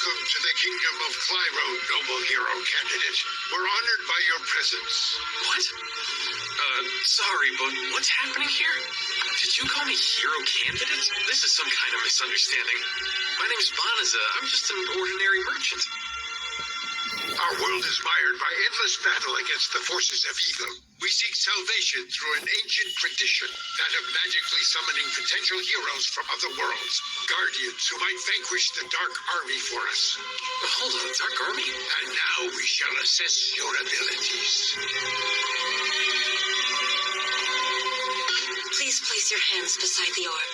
Welcome to the kingdom of Clyro, noble hero candidate. We're honored by your presence. What? Sorry, but what's happening here? Did you call me hero candidate? This is some kind of misunderstanding. My name's Banaza. I'm just an ordinary merchant. Our world is mired by endless battle against the forces of evil. We seek salvation through an ancient tradition, that of magically summoning potential heroes from other worlds, guardians who might vanquish the Dark Army for us. Hold on, Dark Army? And now we shall assess your abilities. Please place your hands beside the orb.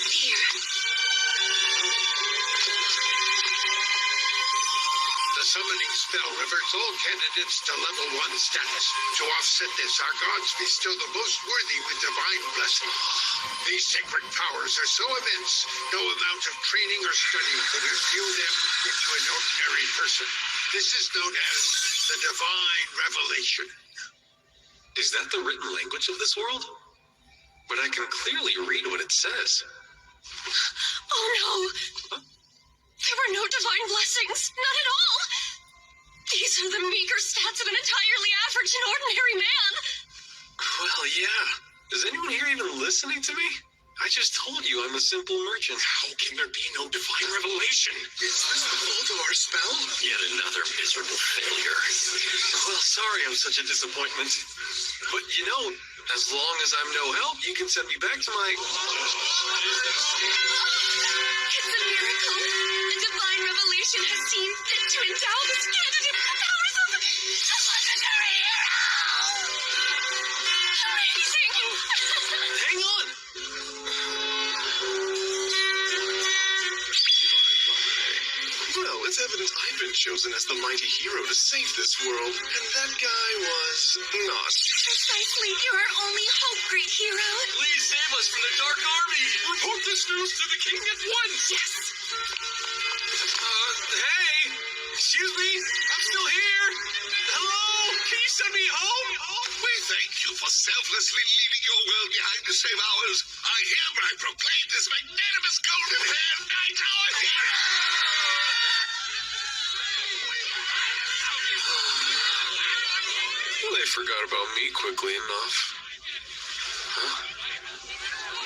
Here. The summoning spell reverts all candidates to level 1 status. To offset this, our gods bestow the most worthy with divine blessing. These sacred powers are so immense, no amount of training or study could imbue them into an ordinary person. This is known as the divine revelation. Is that the written language of this world? But I can clearly read what it says. Oh no! Huh? There were no divine blessings. Not at all! These are the meager stats of an entirely average and ordinary man. Well, yeah. Is anyone here even listening to me? I just told you I'm a simple merchant. How can there be no divine revelation? Is this the fault of our spell? Yet another miserable failure. Well, sorry I'm such a disappointment. But you know, as long as I'm no help, you can send me back to my... It's a miracle. A divine revelation has seen fit to endow this candidate with the powers of a legendary hero! Amazing! Hang on! Well, it's evident I've been chosen as the mighty hero to save this world, and that guy was not. Precisely, you're our only hope, great hero. Please save us from the Dark Army! Report this news to the king at once! Yes! Hey! Excuse me? I'm still here! Hello? Can you send me home? We thank you for selflessly leaving your world behind to save ours. I hereby proclaim this magnanimous golden-haired knight our hero! They forgot about me quickly enough. Huh?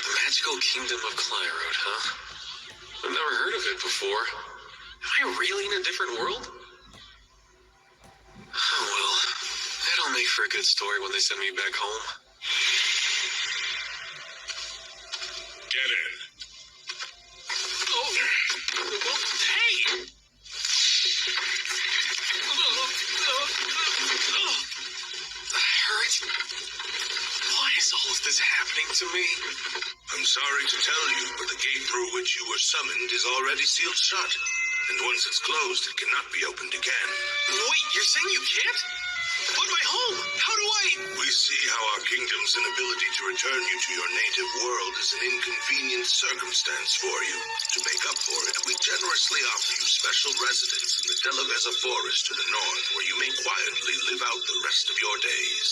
The magical kingdom of Clyrode, huh? I've never heard of it before. Am I really in a different world? Oh well, that'll make for a good story when they send me back home. Get in. Oh, well, hey! Hurt? Why is all of this happening to me? I'm sorry to tell you, but the gate through which you were summoned is already sealed shut. And once it's closed, it cannot be opened again. Wait, you're saying you can't? But my home, how do I... We see how our kingdom's inability to return you to your native world is an inconvenient circumstance for you. To make up for it, we generously offer you special residence in the Delabeza forest to the north, where you may quietly live out the rest of your days.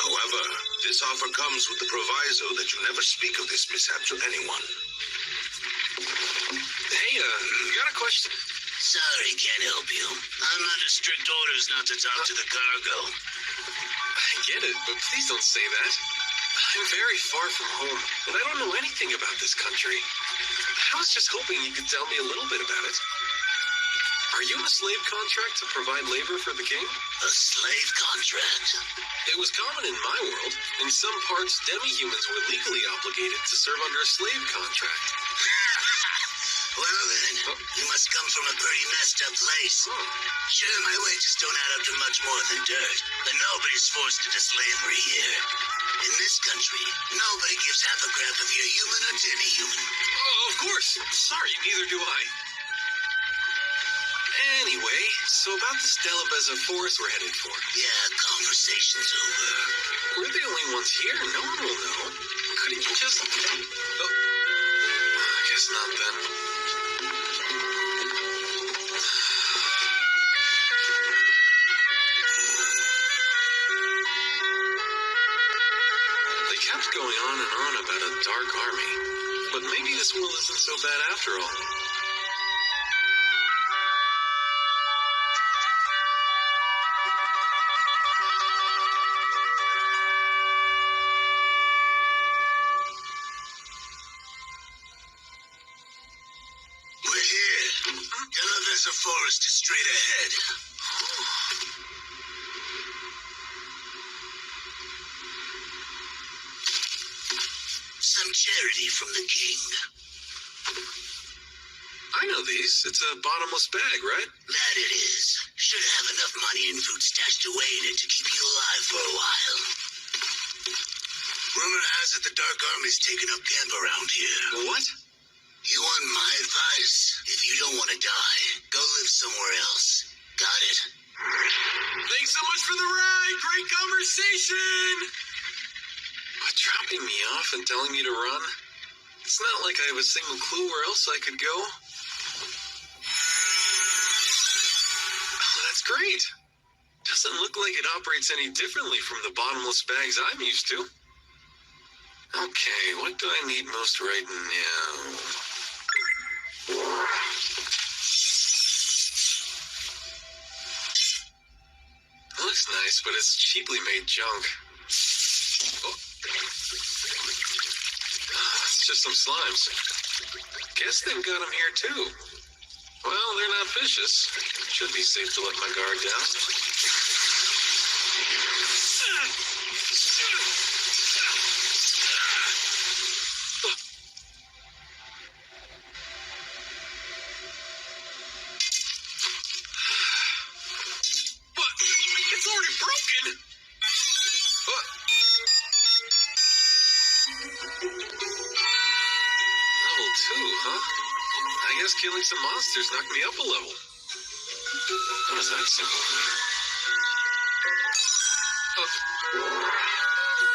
However, this offer comes with the proviso that you never speak of this mishap to anyone. Hey, got a question. Sorry, can't help you. I'm under strict orders not to talk to the cargo. I get it, but please don't say that. I'm very far from home, and I don't know anything about this country. I was just hoping you could tell me a little bit about it. Are you in a slave contract to provide labor for the king? A slave contract? It was common in my world. In some parts, demi-humans were legally obligated to serve under a slave contract. Well then, you must come from a pretty messed up place. Sure, my wages don't add up to much more than dirt, but nobody's forced into slavery here. In this country, nobody gives half a crap if you're human or demi-human. Oh, of course. Sorry, neither do I. Anyway, so about this Delabeza forest we're headed for. Yeah, conversation's over. We're the only ones here. No one will know. Couldn't you just... Oh, I guess not then. They kept going on and on about a dark army. But maybe this world isn't so bad after all. We're here. Delaveza Forest is straight ahead. Some charity from the king. I know these. It's a bottomless bag, right? That it is. Should have enough money and food stashed away in it to keep you alive for a while. Rumor has it the Dark Army's taken up camp around here. What? You want my advice? If you don't want to die, go live somewhere else. Got it? Thanks so much for the ride. Great conversation. But dropping me off and telling me to run? It's not like I have a single clue where else I could go. Oh, that's great. Doesn't look like it operates any differently from the bottomless bags I'm used to. Okay, what do I need most right now? Looks nice, but it's cheaply made junk. Oh. It's just some slimes. Guess they've got them here too. Well, they're not vicious. Should be safe to let my guard down. What? It's already broken! What? Level 2, huh? I guess killing some monsters knocked me up a level. How does that simple?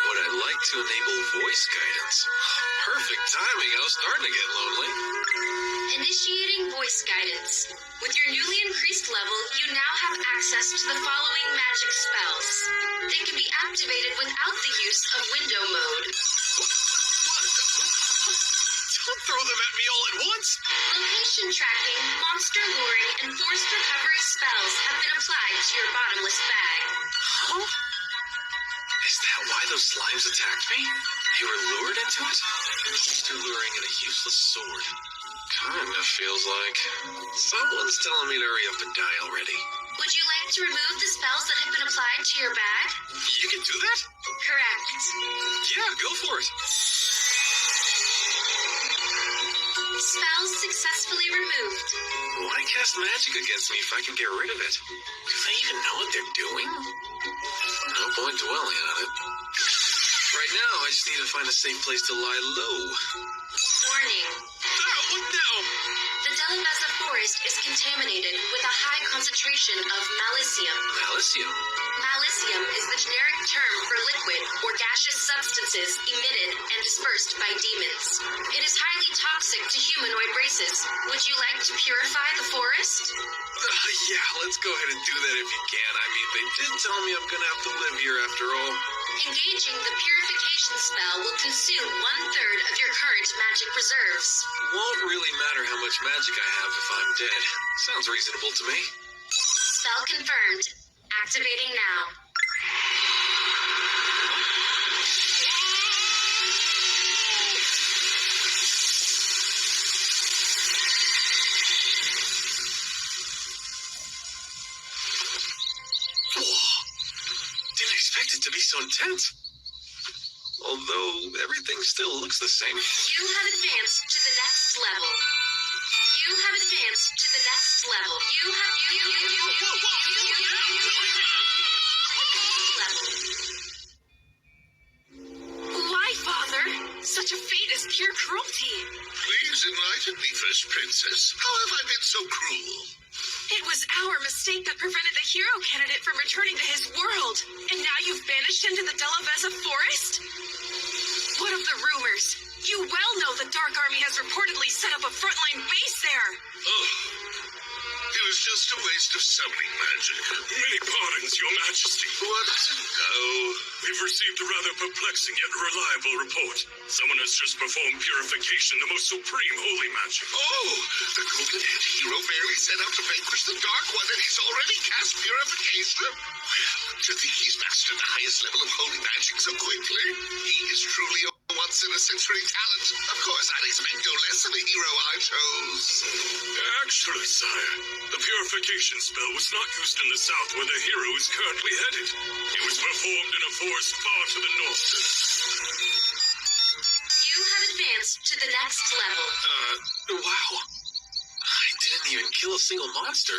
Would I like to enable voice guidance? Perfect timing. I was starting to get lonely. Initiating voice guidance. With your newly increased level, you now have access to the following magic spells. They can be activated without the use of window mode. Don't throw them at me all at once. Location tracking, monster luring, and forced recovery spells have been applied to your bottomless bag. Huh? Is that why those slimes attacked me? They were lured into it? Monster luring and a useless sword. Kinda feels like someone's telling me to hurry up and die already. Would you like to remove the spells that have been applied to your bag? You can do that? Correct. Yeah, go for it. Spells successfully removed. Why cast magic against me if I can get rid of it? Do they even know what they're doing? No point dwelling on it. Right now, I just need to find a safe place to lie low. Warning. What now? The Delaveza forest is contaminated with a high concentration of malicium. Malicium? Malicium is the generic term for liquid or gaseous substances emitted and dispersed by demons. It is highly toxic to humanoid races. Would you like to purify the forest? Yeah, let's go ahead and do that if you can. I mean, they did tell me I'm gonna have to live here after all. Engaging the purification spell will consume 1/3 of your current magic reserves. Won't really matter how much magic I have if I'm dead. Sounds reasonable to me. Spell confirmed. Activating now. Didn't expect it to be so intense. Although everything still looks the same. You have advanced to the next level. You have advanced to the next level. You have Why, Father? Such a fate is pure cruelty. Please enlighten me first, Princess. How have I been so cruel? It was our mistake that prevented the hero candidate from returning to his world. And now you've banished him to the Delaveza forest? What of the rumors? You well know the Dark Army has reportedly set up a frontline base there. Oh, it was just a waste of summoning magic. Many pardons, Your Majesty. What? No. We've received a rather perplexing yet reliable report. Someone has just performed purification, the most supreme holy magic. Oh, the golden-haired hero barely set out to vanquish the Dark One, and he's already cast purification? Well, to think he's mastered the highest level of holy magic so quickly. He is truly a once-in-a-century talent. Of course, I'd expect no less of a hero I chose. Actually, sire, the purification spell was not used in the south where the hero is currently headed. It was performed in a forest far to the north. You have advanced to the next level. Wow. I didn't even kill a single monster.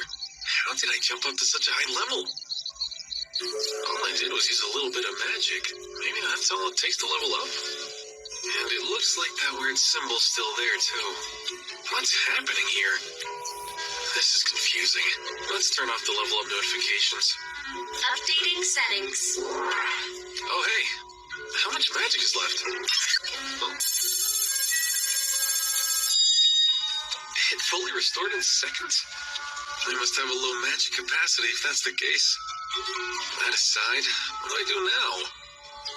How did I jump up to such a high level? All I did was use a little bit of magic. Maybe that's all it takes to level up. And it looks like that weird symbol's still there, too. What's happening here? This is confusing. Let's turn off the level up notifications. Updating settings. Oh, hey. How much magic is left? Oh. It fully restored in seconds? I must have a low magic capacity if that's the case. That aside, what do I do now?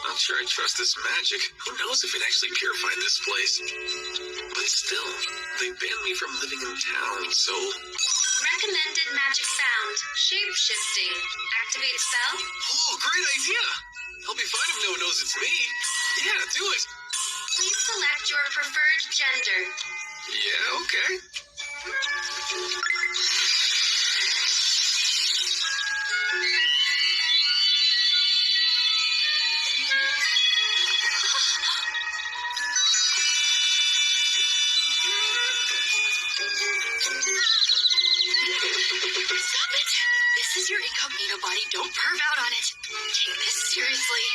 Not sure I trust this magic. Who knows if it actually purified this place? But still, they banned me from living in town, so... Recommended magic sound. Shape-shifting. Activate spell. Oh, great idea! I'll be fine if no one knows it's me. Yeah, do it. Please select your preferred gender. Yeah, okay. Stop it! This is your incognito body. Don't perv out on it. Take this seriously.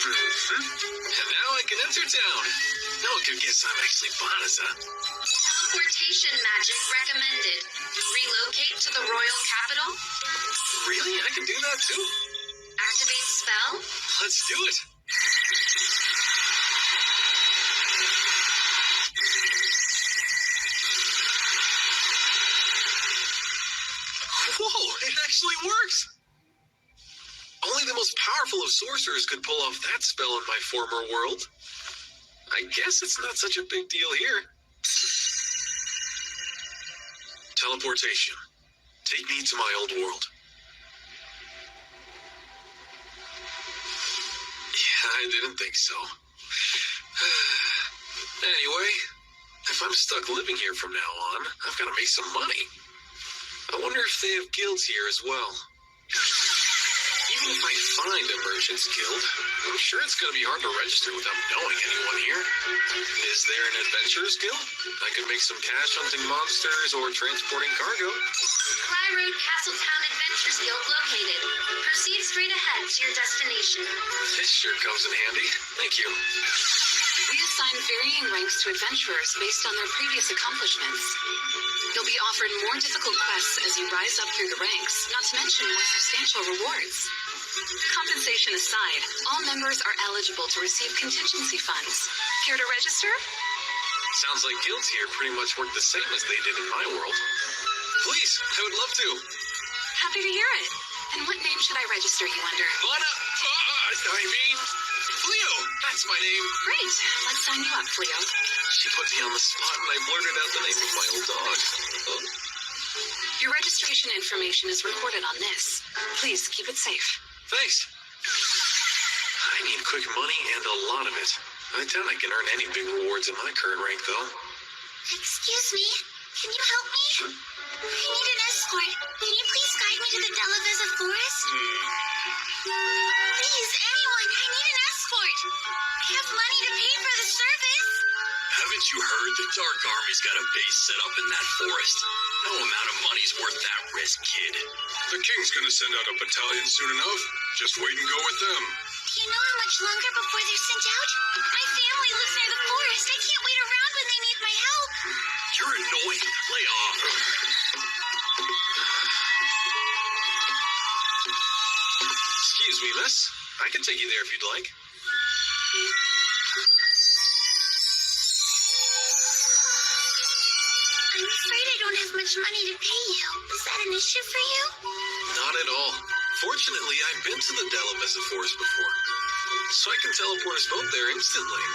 And now I can enter town. No one can guess I'm actually Banaza. Teleportation magic recommended. Relocate to the royal capital. Really? I can do that too? Activate spell. Let's do it. Whoa, it actually works! Only the most powerful of sorcerers could pull off that spell in my former world. I guess it's not such a big deal here. Teleportation. Take me to my old world. Yeah, I didn't think so. Anyway, if I'm stuck living here from now on, I've got to make some money. I wonder if they have guilds here as well. Even if I find a merchant's guild, I'm sure it's going to be hard to register without knowing anyone here. Is there an adventurer's guild? I could make some cash hunting monsters or transporting cargo. Cly Road Castletown Adventures Guild located. Proceed straight ahead to your destination. This sure comes in handy. Thank you. We assign varying ranks to adventurers based on their previous accomplishments. You'll be offered more difficult quests as you rise up through the ranks, not to mention more substantial rewards. Compensation aside, all members are eligible to receive contingency funds. Care to register? Sounds like guilds here pretty much work the same as they did in my world. Please, I would love to. Happy to hear it. And what name should I register, you wonder? Cleo, that's my name. Great. Let's sign you up, Cleo. She put me on the spot and I blurted out the name of my old dog. Oh. Your registration information is recorded on this. Please keep it safe. Thanks. I need quick money and a lot of it. I doubt I can earn any big rewards in my current rank, though. Excuse me, can you help me? I need an escort. Can you please guide me to the Delaveza forest? Please, anyone, I need an escort. I have money to pay for the service. Haven't you heard? The Dark Army's got a base set up in that forest. No amount of money's worth that risk, kid. The King's gonna send out a battalion soon enough. Just wait and go with them. Do you know how much longer before they're sent out? My family lives near the forest. I can't wait around when they need my help. You're annoying. Lay off. Excuse me, miss. I can take you there if you'd like. I'm afraid I don't have have much money to pay you. Is that an issue for you? Not at all. Fortunately, I've been to the Delaveza Forest before, so I can teleport us both there instantly.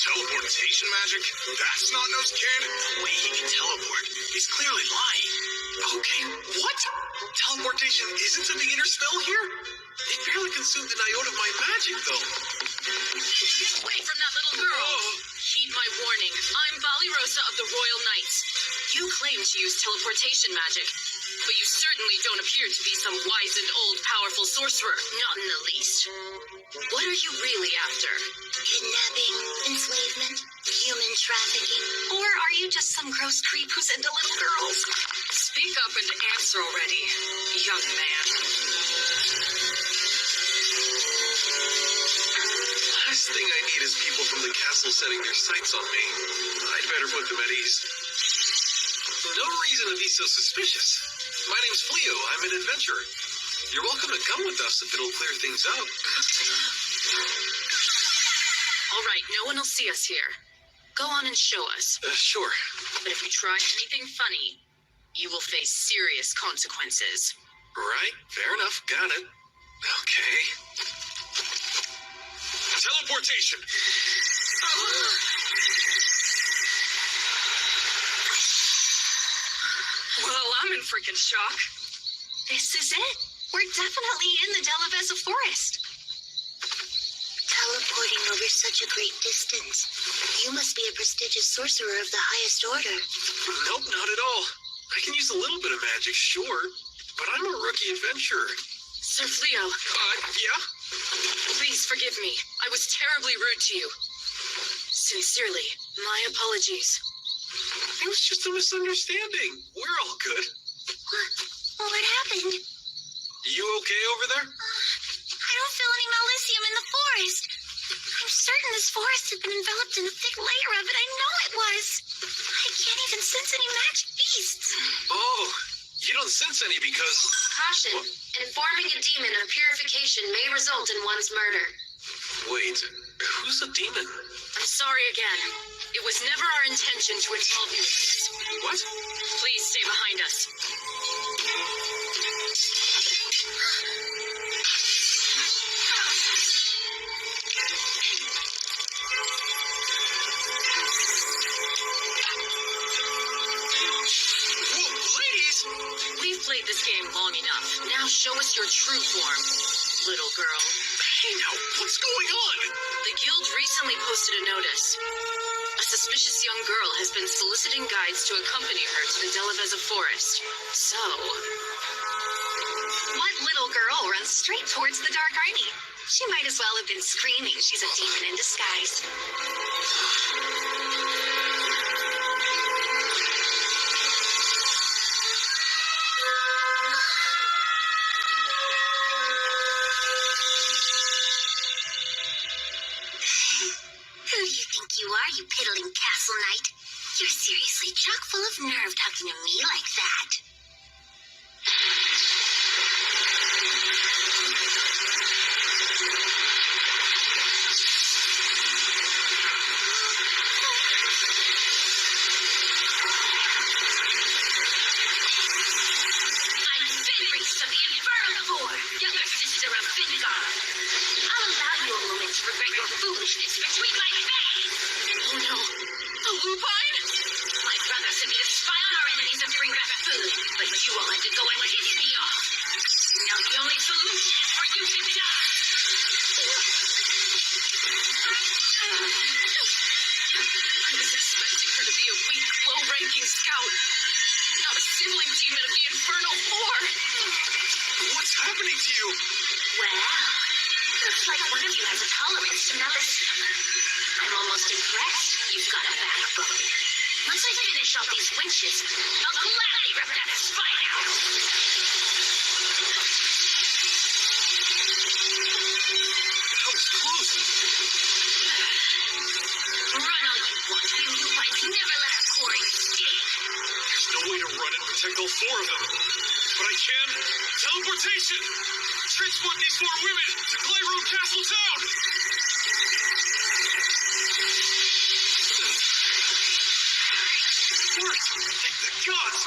Teleportation magic? That's not No's kid. No way he can teleport. He's clearly lying. Okay, what? Teleportation isn't a beginner spell here? It barely consumed an iota of my magic, though. Get away from that little girl. Heed my warning. I'm Balirosa of the Royal Knights. You claim to use teleportation magic, but you certainly don't appear to be some wise and old powerful sorcerer. Not in the least. What are you really after? Kidnapping, enslavement, human trafficking. Or are you just some gross creep who's into little girls? Speak up and answer already, young man. Last thing I need is people from the castle setting their sights on me. I'd better put them at ease. No reason to be so suspicious. My name's Fleo. I'm an adventurer. You're welcome to come with us if it'll clear things up. All right, no one will see us here. Go on and show us. Sure. But if you try anything funny, you will face serious consequences. Right, fair enough. Got it. Okay. Teleportation! Well, I'm in freaking shock. This is it. We're definitely in the Delaveza Forest. Teleporting over such a great distance. You must be a prestigious sorcerer of the highest order. Nope, not at all. I can use a little bit of magic, sure, but I'm a rookie adventurer. Sir Fleo, Yeah? please forgive me. I was terribly rude to you. Sincerely, my apologies. It was just a misunderstanding. We're all good. What happened? You okay over there? I don't feel any malicium in the forest. I'm certain this forest had been enveloped in a thick layer of it. I know it was. I can't even sense any magic beasts. Oh, you don't sense any because... Caution. Informing a demon of purification may result in one's murder. Wait, who's a demon? I'm sorry again. It was never our intention to involve you in this. What? Please stay behind us. Whoa, ladies! We've played this game long enough. Now show us your true form, little girl. Hey now, what's going on? The guild recently posted a notice. A suspicious young girl has been soliciting guides to accompany her to the Delaveza Forest. So... What little girl runs straight towards the dark army? She might as well have been screaming she's a demon in disguise. Who do you think you are, you piddling castle knight? You're seriously chock full of nerve talking to me like that. I'm Fenris of the Infernal Four, younger sister of Fingar. I'll allow you a moment to regret your foolishness between my fangs. Oh no. A lupine? My brother sent me to spy on our enemies and bring back food, but you all had to go and piss me off. Now the only solution is for you to die. I was expecting her to be a weak, low-ranking scout. Not a sibling demon of the Infernal Four. What's happening to you? Well, looks like one of you has a tolerance to malicium. I'm almost impressed you've got a backbone. Once I finish off these winches, I'll gladly rip that spine out. That was close. Run all you want. We lupines never let our quarry escape. There's no way to run and protect all four of them. But I can. Teleportation! Transport these four women to Clayroad Castle Town! forest. Thank the gods.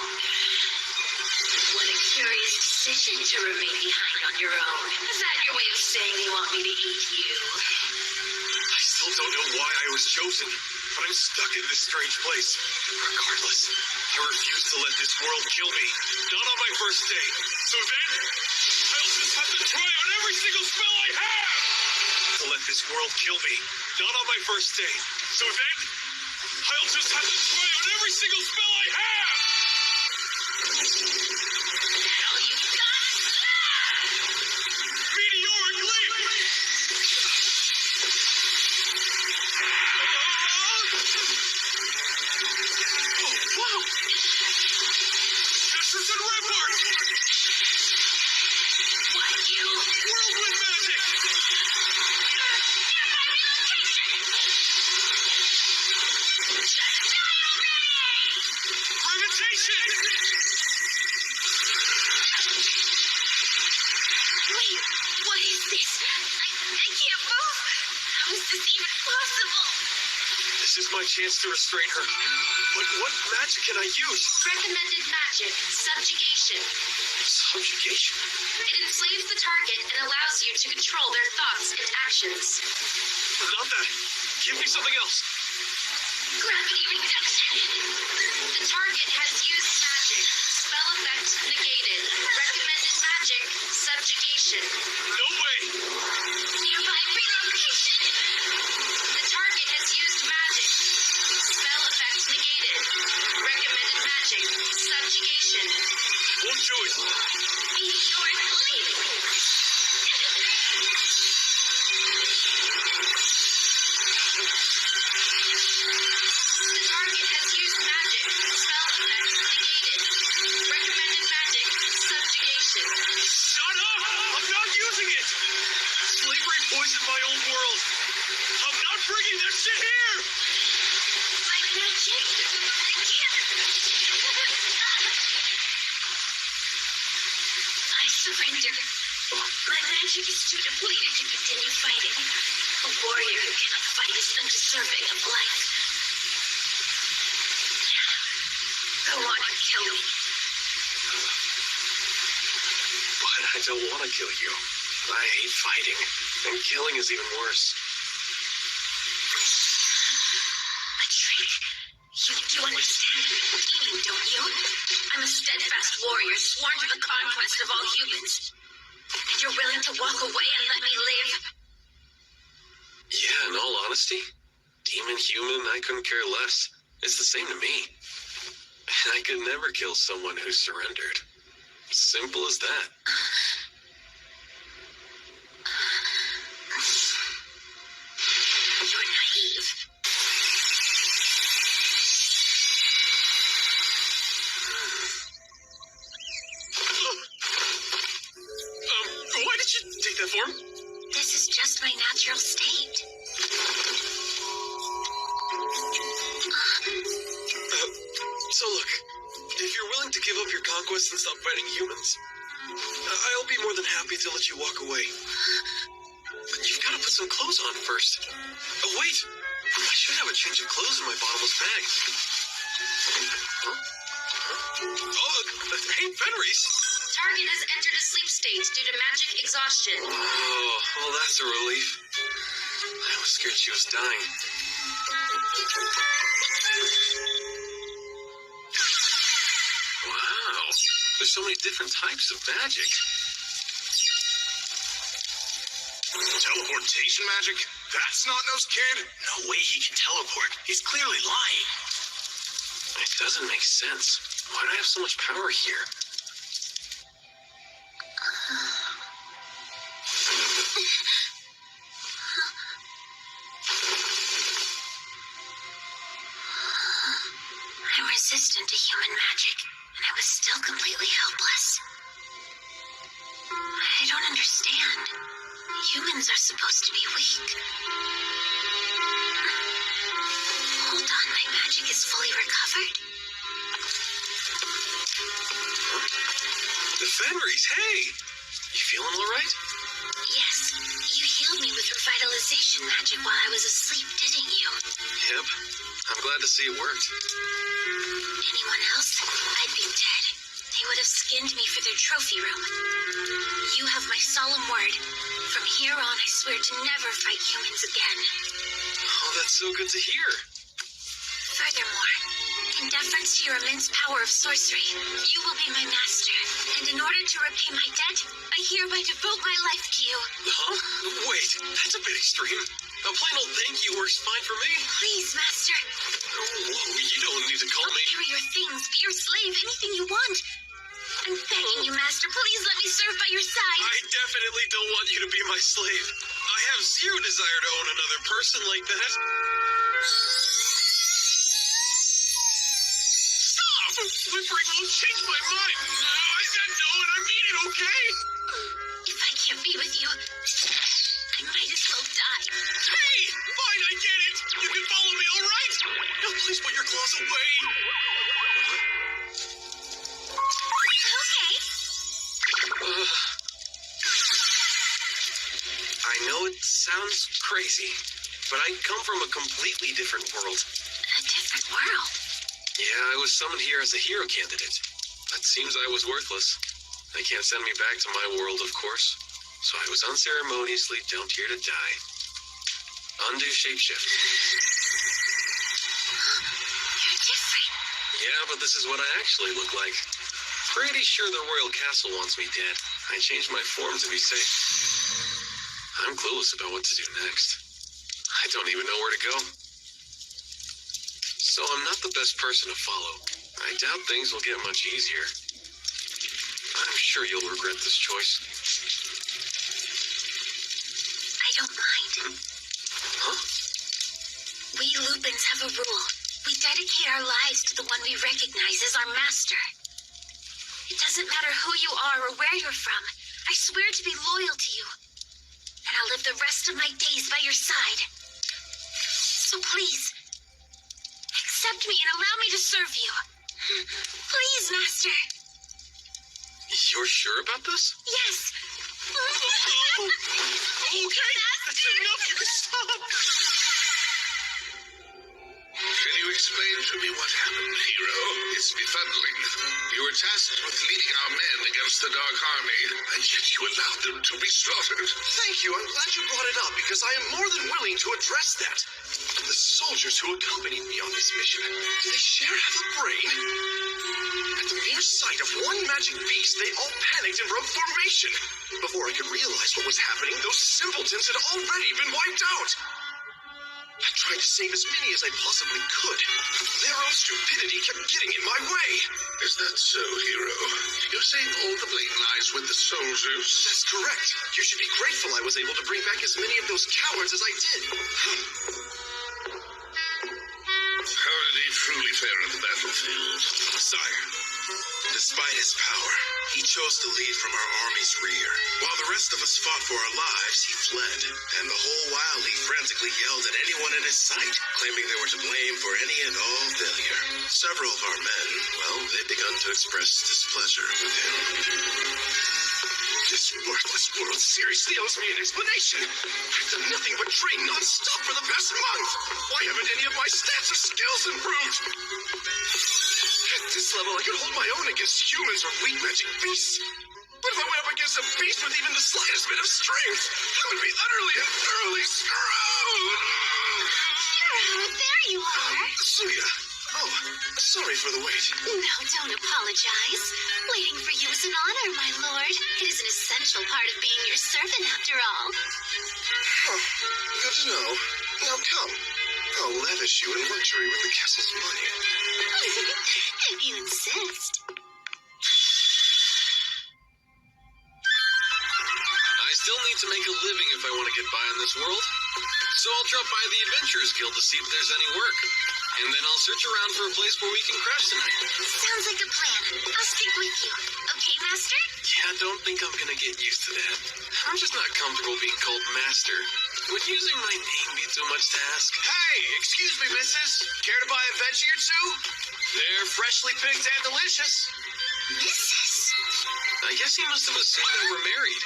What a curious decision to remain behind on your own. Is that your way of saying you want me to eat you? I still don't know why I was chosen, but I'm stuck in this strange place. Regardless, I refuse to let this world kill me. Not on my first day. So then, I'll just have to try on every single spell I have! To let this world kill me. Not on my first day. So then, I'll just have to try on every single spell I have! All you've got? Meteoric leap! Oh, wow! Casters and ramparts! What, you? Whirlwind magic! Nearby relocation! Just die already! Gravitation! Wait, what is this? I can't move. How is this even possible? This is my chance to restrain her. But what magic can I use? Recommended magic, subjugation. Subjugation? It enslaves the target and allows you to control their thoughts and actions. Not that. Give me something else. Gravity reduction. The target has used magic. Spell effect negated. Recommended magic, subjugation. No way! Nearby relocation. The target has used magic. Spell effect negated. Recommended magic, subjugation. Won't do it. Meteoric leap. The target has used magic. Spell effect negated. Recommended magic, subjugation. Shut up! I'm not using it! Slavery poisoned my old world. I'm not bringing that shit here! My magic. I can't. I surrender. My magic is too depleted to continue fighting. A warrior who cannot fight is undeserving of life. Go on and kill me. But I don't want to kill you. I hate fighting. And killing is even worse. A trick. You do understand what I mean, don't you? I'm a steadfast warrior sworn to the conquest of all humans. And you're willing to walk away and let me live? Yeah, in all honesty, demon, human, I couldn't care less. It's the same to me. And I could never kill someone who surrendered. Simple as that. You're naive. Why did you take that form? This is just my natural state. So look, if you're willing to give up your conquest and stop fighting humans, I'll be more than happy to let you walk away. But you've got to put some clothes on first. Oh, wait! I should have a change of clothes in my bottomless bag. Oh, hey, Fenris! Target has entered a sleep state due to magic exhaustion. Oh, well, that's a relief. I was scared she was dying. Wow, there's so many different types of magic. Teleportation magic? That's not No's kid. No way he can teleport. He's clearly lying. It doesn't make sense. Why do I have so much power here? I'm resistant to human magic, and I was still completely helpless. I don't understand. Humans are supposed to be weak. Hold on, my magic is fully recovered. The Fenris, hey! You feeling all right? Yes, you healed me with revitalization magic while I was asleep, didn't you? Yep. I'm glad to see it worked. anyone else, I'd be dead. They would have skinned me for their trophy room. You have my solemn word. From here on, I swear to never fight humans again. Oh, that's so good to hear. Furthermore, in deference to your immense power of sorcery, you will be my master. And in order to repay my debt, I hereby devote my life to you. Huh? Wait, that's a bit extreme. A plain old thank you works fine for me. Please, master. Oh, you don't need to call me. Carry your things, be your slave, anything you want. I'm begging you, master, please let me serve by your side. I definitely don't want you to be my slave. I have zero desire to own another person like that. Stop! My brain won't change my mind. I said no and I mean it, okay? If I can't be with you, I might as well die. Hey! Fine, I get it. You can follow me, all right? Now please put your claws away. Okay. I know it sounds crazy, but I come from a completely different world. A different world. Yeah, I was summoned here as a hero candidate. It seems I was worthless. They can't send me back to my world, of course. So I was unceremoniously dumped here to die. Undo shapeshift. You're different. Yeah, but this is what I actually look like. Pretty sure the royal castle wants me dead. I changed my form to be safe. I'm clueless about what to do next. I don't even know where to go. So I'm not the best person to follow. I doubt things will get much easier. I'm sure you'll regret this choice. I don't mind. Huh? We Lupins have a rule. We dedicate our lives to the one we recognize as our master. It doesn't matter who you are or where you're from. I swear to be loyal to you. And I'll live the rest of my days by your side. So please, accept me and allow me to serve you. Please, master. You're sure about this? Yes. Okay, that's enough. You can stop. Can you explain to me what happened, hero? It's befuddling. You were tasked with leading our men against the Dark Army, and yet you allowed them to be slaughtered. Thank you. I'm glad you brought it up because I am more than willing to address that. The soldiers who accompanied me on this mission, do they share half a brain? At the mere sight of one magic beast, they all panicked and broke formation. Before I could realize what was happening, those simpletons had already been wiped out. I tried to save as many as I possibly could. Their own stupidity kept getting in my way. Is that so, hero? You're saying all the blame lies with the soldiers? That's correct. You should be grateful I was able to bring back as many of those cowards as I did. How did he truly fare on the battlefield? Sire, despite his power, he chose to lead from our army's rear. While the rest of us fought for our lives, he fled. And the whole while, he frantically yelled at anyone in his sight, claiming they were to blame for any and all failure. Several of our men, well, they'd begun to express displeasure with him. This worthless world seriously owes me an explanation. I've done nothing but train non-stop for the past month. Why haven't any of my stats or skills improved? At this level, I could hold my own against humans or weak magic beasts. But if I went up against a beast with even the slightest bit of strength, I would be utterly and thoroughly screwed. There you are. Suya. Oh, sorry for the wait. No, don't apologize. Waiting for you is an honor, my lord. It is an essential part of being your servant, after all. Huh. Good to know. Now come. I'll lavish you in luxury with the castle's money. If you insist. I still need to make a living if I want to get by in this world. So I'll drop by the Adventurers Guild to see if there's any work. And then I'll search around for a place where we can crash tonight. Sounds like a plan. I'll stick with you. Okay, master? Yeah, I don't think I'm gonna get used to that. I'm just not comfortable being called master. Would using my name be too much to ask? Hey, excuse me, missus. Care to buy a veggie or two? They're freshly picked and delicious. Mrs. I guess he must have assumed that we're married.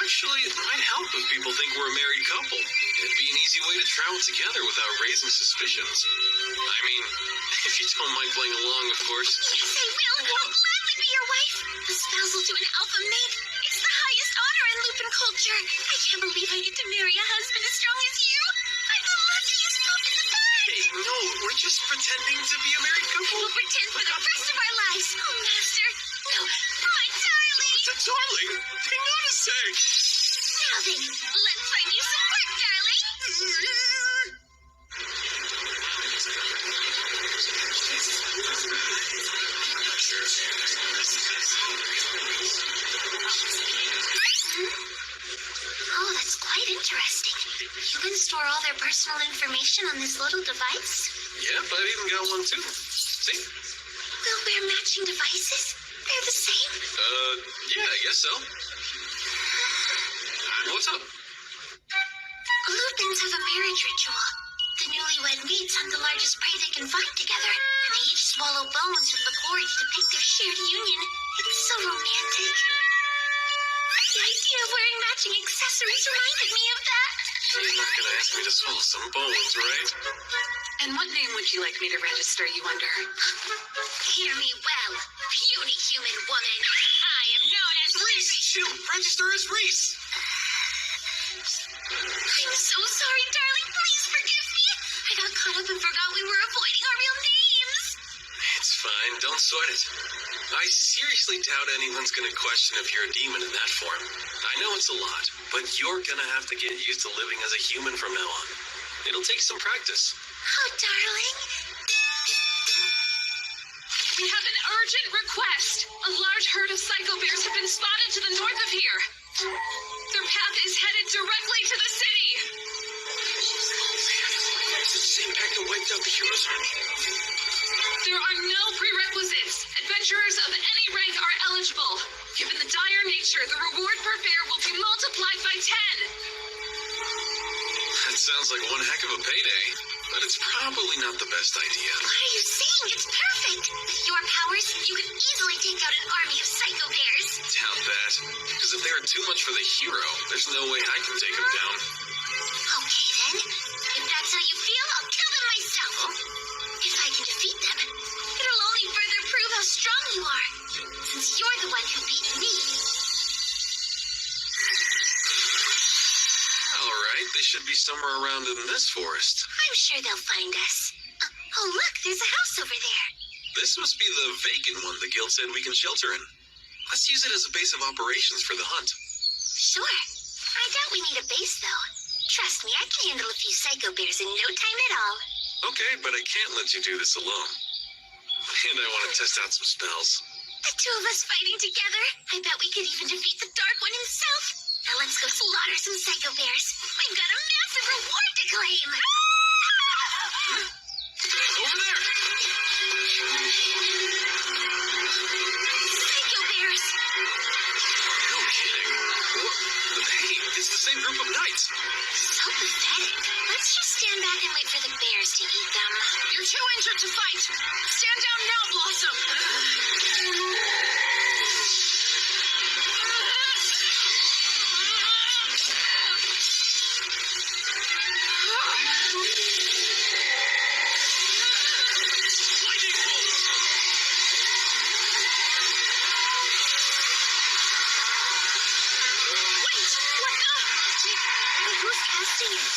Actually, it might help if people think we're a married couple. It'd be an easy way to travel together without raising suspicions. I mean, if you don't mind playing along, of course. Yes, I will. I'll gladly be your wife. The spousal to an alpha mate. It's the highest honor in Lupin culture. I can't believe I get to marry a husband as strong as you. I'm the luckiest pup in the band. Hey, no, we're just pretending to be a married couple. We'll pretend for the rest of our lives. Oh, Master. No, my darling. Darling, hang on a sec. Now then, let's find you some work, darling. Oh, that's quite interesting. You can store all their personal information on this little device? Yep, I've even got one too. See? We'll wear matching devices? They're the same? Yeah, I guess so. What's up? Lupins have a marriage ritual. The newlywed mates hunt the largest prey they can find together, and they each swallow bones with the quarry to depict their shared union. It's so romantic. The idea of wearing matching accessories reminded me of that. You're not gonna ask me to swallow some bones, right? And what name would you like me to register you under? Hear me well, puny human woman. I am known as Reese! She'll register as Reese! I'm so sorry, darling. Please forgive me. I got caught up and forgot we were avoiding our real names. It's fine, don't sweat it. I seriously doubt anyone's gonna question if you're a demon in that form. I know it's a lot, but you're gonna have to get used to living as a human from now on. It'll take some practice. Oh, darling. We have an urgent request. A large herd of psycho bears have been spotted to the north of here. Their path is headed directly to the city. It's the same pack that wiped out the hero's army. There are no prerequisites. Adventurers of any rank are eligible. Given the dire nature, the reward per bear will be multiplied by 10. That sounds like one heck of a payday, but it's probably not the best idea. What are you saying? It's perfect. With your powers, you can easily take out an army of psycho bears. Doubt that, because if they are too much for the hero, there's no way I can take them down. Okay, then. If that's how you feel, I'll kill them myself. If I can defeat them, it'll only further prove how strong you are, since you're the one who beat me. All right, they should be somewhere around in this forest. I'm sure they'll find us. Oh, look, there's a house over there. This must be the vacant one the guild said we can shelter in. Let's use it as a base of operations for the hunt. Sure. I doubt we need a base, though. Trust me, I can handle a few psycho bears in no time at all. Okay, but I can't let you do this alone. And I want to test out some spells. The two of us fighting together? I bet we could even defeat the Dark One himself. Now let's go slaughter some psycho bears. We've got a massive reward to claim. Over there! Psycho bears. No kidding. Hey, it's the same group of knights. So pathetic. Let's just stand back and wait for the bears to eat them. You're too injured to fight. Stand down now, Blossom. Who's casting it?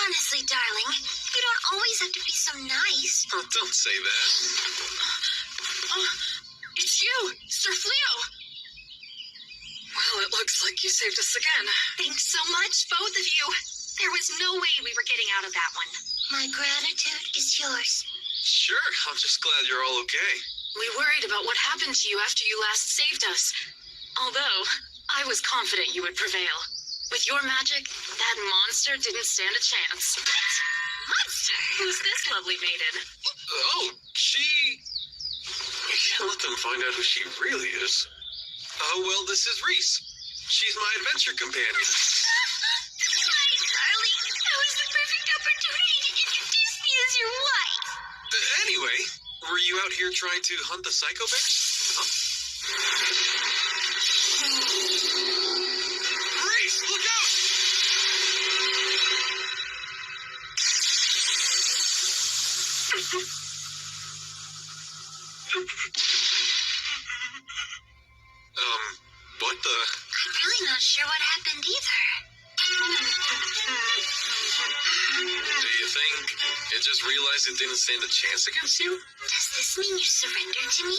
Honestly, darling, you don't always have to be so nice. Oh, don't say that. Oh, it's you, Sir Fleo. Well, it looks like you saved us again. Thanks so much, both of you. There was no way we were getting out of that one. My gratitude is yours. Sure, I'm just glad you're all okay. We worried about what happened to you after you last saved us. Although, I was confident you would prevail. With your magic, that monster didn't stand a chance. What? Monster? Who's this lovely maiden? Oh, she... You can't let them find out who she really is. Oh, well, this is Reese. She's my adventure companion. My darling, that was the perfect opportunity to introduce me as your wife. Anyway, were you out here trying to hunt the psycho bear? Huh? Reese, look out! What the? I'm really not sure what happened either. Do you think it just realized it didn't stand a chance against you? Does this mean you surrendered to me?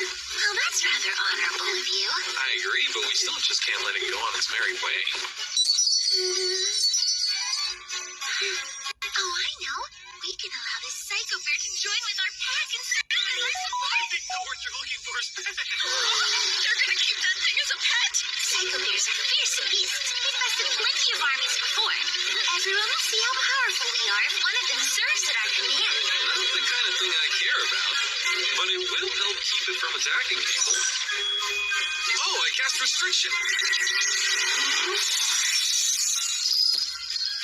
Well, that's rather honorable of you. I agree, but we still just can't let it go on its merry way. Oh, I know. We can allow this psycho bear to join with our pack and serve as our support. I think the word you're looking for is You're gonna keep that thing as a pet? Psycho bears are fierce beasts. They've bested plenty of armies before. Everyone will see how powerful we are if one of them serves at our command. not the kind of thing I care about, but it will help keep it from attacking people. Oh, I cast restriction.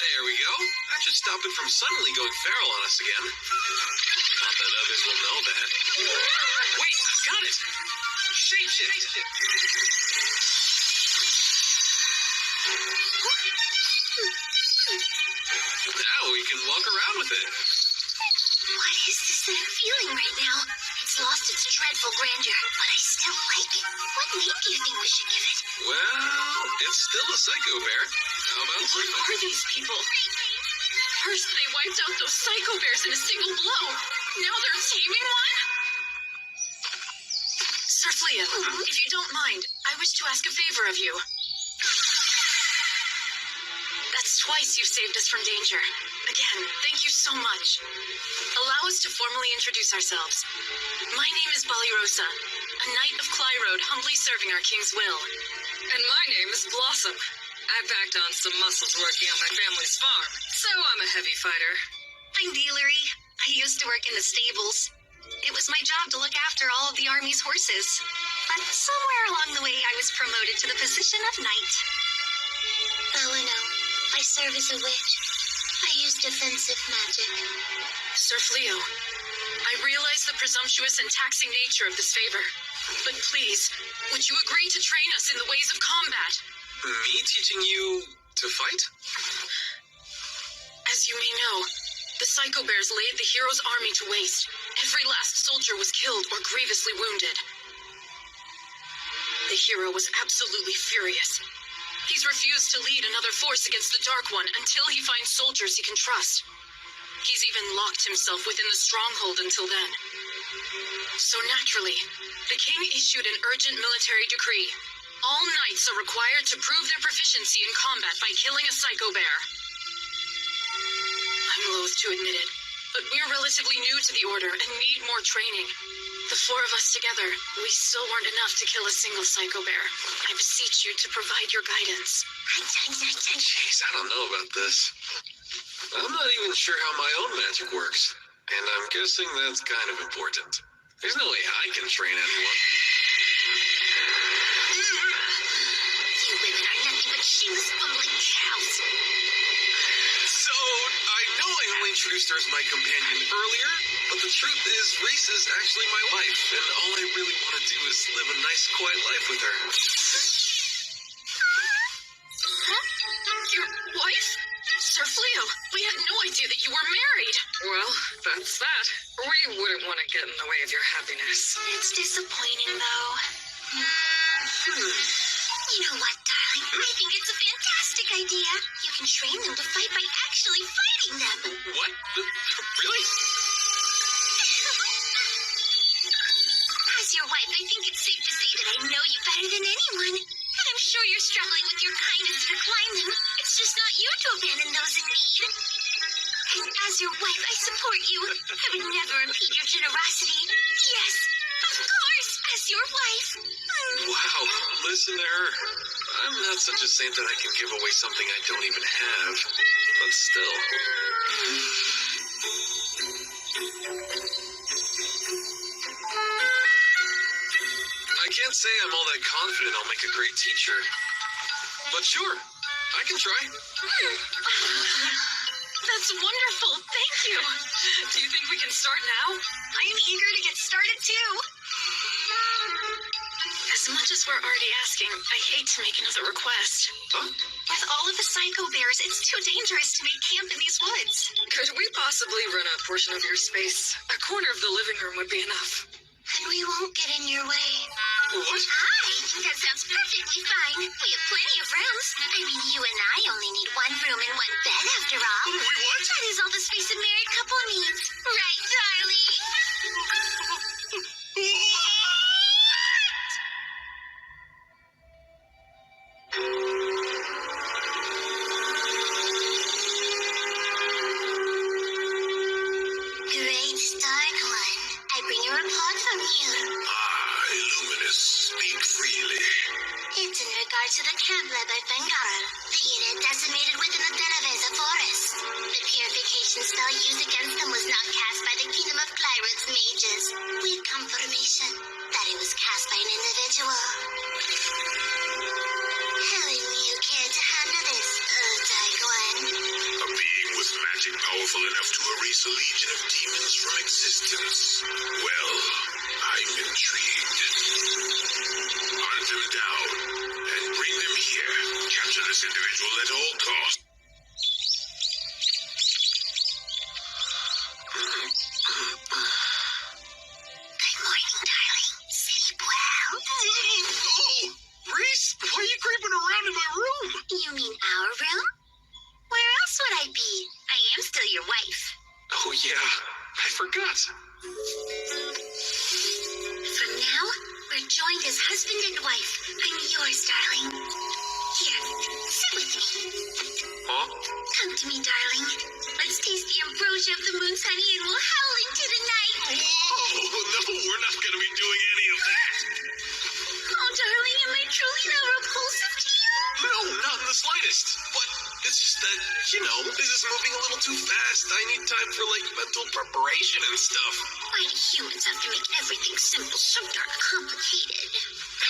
There we go. That should stop it from suddenly going feral on us again. Not that others will know that. Wait, I've got it. Shapeshift. Now we can walk around with it. What is this that I'm feeling right now? It's lost its dreadful grandeur, but I still like it. What name do you think we should give it? Well, it's still a psycho bear. How about What are these people? First, they wiped out those psycho bears in a single blow. Now they're taming one? Sir Flea, if you don't mind, I wish to ask a favor of you. That's twice you've saved us from danger. Again, thank you so much. Allow us to formally introduce ourselves. My name is Balirosa, a knight of Clyrode, humbly serving our king's will. And my name is Blossom. I packed on some muscles working on my family's farm, so I'm a heavy fighter. I'm Dealery. I used to work in the stables. It was my job to look after all of the army's horses. But somewhere along the way, I was promoted to the position of knight. Belino, I serve as a witch. I use defensive magic. Sir Fleo, I realize the presumptuous and taxing nature of this favor. But please, would you agree to train us in the ways of combat? me teaching you to fight? As you may know, the Psycho Bears laid the hero's army to waste. Every last soldier was killed or grievously wounded. The hero was absolutely furious. He's refused to lead another force against the Dark One until he finds soldiers he can trust. He's even locked himself within the stronghold until then. So naturally, the king issued an urgent military decree. All knights are required to prove their proficiency in combat by killing a Psycho Bear. I'm loath to admit it, but we're relatively new to the Order and need more training. The four of us together, we still weren't enough to kill a single Psycho Bear. I beseech you to provide your guidance. Jeez, I don't know about this. I'm not even sure how my own magic works, and I'm guessing that's kind of important. There's no way I can train anyone. You women are nothing but shameless, bumbling cows. So, I know I only introduced her as my companion earlier, but the truth is, Reese is actually my wife, and all I really want to do is live a nice, quiet life with her. Huh? Your wife? Sir Fleo, we had no idea that you were married. Well, that's that. We wouldn't want to get in the way of your happiness. It's disappointing, though. You know what, darling? I think it's a fantastic idea. You can train them to fight by actually fighting them. What? Really? As your wife, I think it's safe to say that I know you better than anyone. And I'm sure you're struggling with your kindness to decline them. It's just not you to abandon those in need. And as your wife, I support you. I would never impede your generosity. Yes, of course, as your wife. Wow, listen to her. I'm not such a saint that I can give away something I don't even have. But still. can't say I'm all that confident I'll make a great teacher. But sure, I can try. That's wonderful. Thank you. Do you think we can start now? I am eager to get started too. As much as we're already asking, I hate to make another request. Huh? With all of the psycho bears, it's too dangerous to make camp in these woods. Could we possibly rent a portion of your space? A corner of the living room would be enough. And we won't get in your way. What? I think that sounds perfectly fine. We have plenty of rooms. I mean, you and I only need one room and one bed after all. We what? That is all the space a married couple needs. Right, darling? Great start, one. I bring a report from you. Illuminous, speak freely. It's in regards to the camp led by Fengarl, the unit decimated within the Delaveza forest. The purification spell used against them was not cast by the Kingdom of Clyrod's mages. We have confirmation that it was cast by an individual. How will you care to handle this, Daiguan? A being with magic powerful enough to erase a legion of demons from existence. Well, I'm intrigued. Hunt them down and bring them here. Capture this individual at all costs. Good morning, darling. Sleep well. Oh! Reese, why are you creeping around in my room? You mean our room? Where else would I be? I am still your wife. Oh, yeah. I forgot. From now, we're joined as husband and wife. I'm yours, darling. Here, sit with me. Huh? Come to me, darling. Let's taste the ambrosia of the moon's honey and we'll howl into the night. Whoa! No, we're not going to be doing any of that. Oh, darling, am I truly not repulsive to you? No, not in the slightest. But it's just that, this is moving a little too fast. I need time for, mental preparation and stuff. Why do humans have to make everything simple so darn complicated?